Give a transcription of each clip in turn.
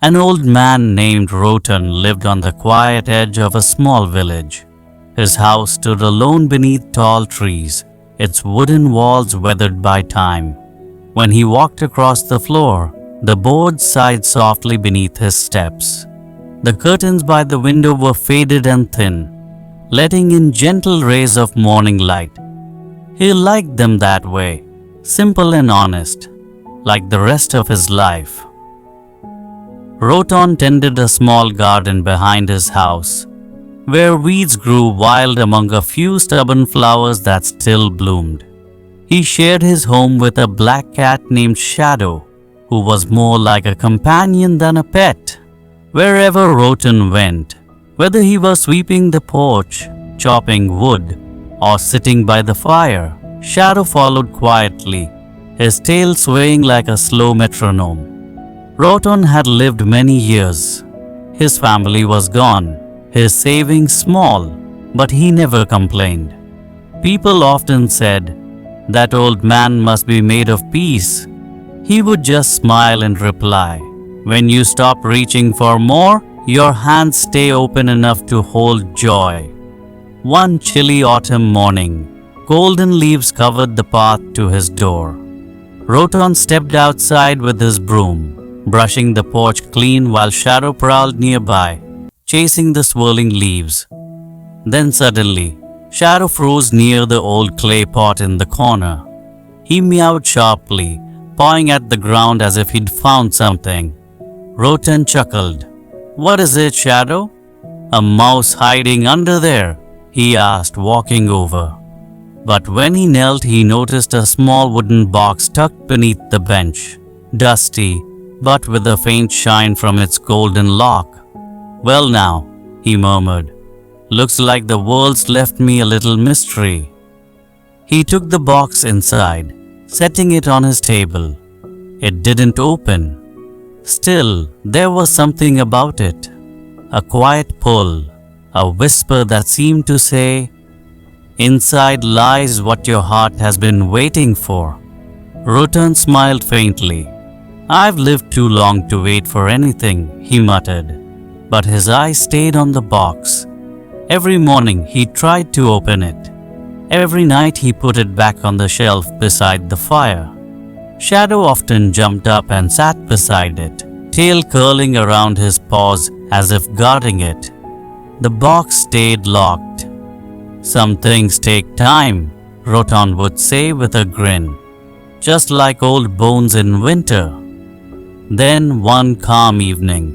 An old man named Rotan lived on the quiet edge of a small village. His house stood alone beneath tall trees, its wooden walls weathered by time. When he walked across the floor, the boards sighed softly beneath his steps. The curtains by the window were faded and thin, letting in gentle rays of morning light. He liked them that way, simple and honest, like the rest of his life. Rotan tended a small garden behind his house, where weeds grew wild among a few stubborn flowers that still bloomed. He shared his home with a black cat named Shadow, who was more like a companion than a pet. Wherever Rotan went, whether he was sweeping the porch, chopping wood, or sitting by the fire, Shadow followed quietly, his tail swaying like a slow metronome. Rotan had lived many years. His family was gone, his savings small, but he never complained. People often said, "That old man must be made of peace." He would just smile and reply, "When you stop reaching for more, your hands stay open enough to hold joy." One chilly autumn morning, golden leaves covered the path to his door. Rotan stepped outside with his broom, brushing the porch clean while Shadow prowled nearby, chasing the swirling leaves. Then suddenly, Shadow froze near the old clay pot in the corner. He meowed sharply, pawing at the ground as if he'd found something. Rotan chuckled. "What is it, Shadow?" "A mouse hiding under there," he asked, walking over. But when he knelt, he noticed a small wooden box tucked beneath the bench, dusty, but with a faint shine from its golden lock. "Well now," he murmured, "looks like the world's left me a little mystery." He took the box inside, setting it on his table. It didn't open. Still, there was something about it. A quiet pull, a whisper that seemed to say, "Inside lies what your heart has been waiting for." Rotan smiled faintly. "I've lived too long to wait for anything," he muttered. But his eyes stayed on the box. Every morning he tried to open it. Every night he put it back on the shelf beside the fire. Shadow often jumped up and sat beside it, tail curling around his paws as if guarding it. The box stayed locked. "Some things take time," Rotan would say with a grin, "just like old bones in winter." Then one calm evening,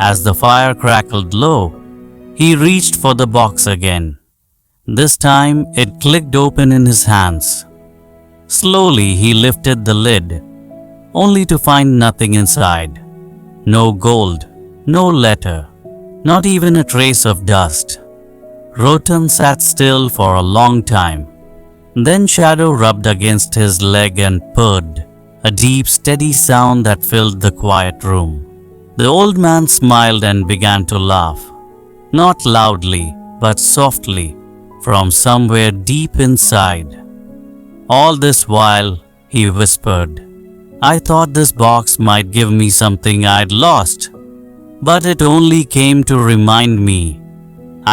as the fire crackled low, he reached for the box again. This time it clicked open in his hands. Slowly he lifted the lid, only to find nothing inside. No gold, no letter, not even a trace of dust. Rotan sat still for a long time. Then Shadow rubbed against his leg and purred, a deep, steady sound that filled the quiet room. The old man smiled and began to laugh, not loudly, but softly, from somewhere deep inside. All this while, he whispered, "I thought this box might give me something I'd lost, but it only came to remind me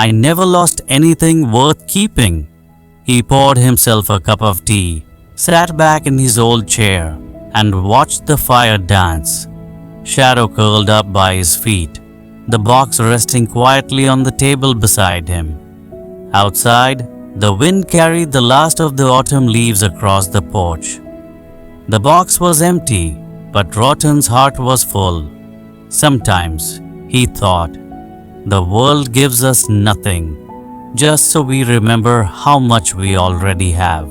I never lost anything worth keeping." He poured himself a cup of tea, sat back in his old chair, and watched the fire dance. Shadow curled up by his feet, the box resting quietly on the table beside him. Outside, the wind carried the last of the autumn leaves across the porch. The box was empty, but Rotan's heart was full. Sometimes, he thought, the world gives us nothing, just so we remember how much we already have.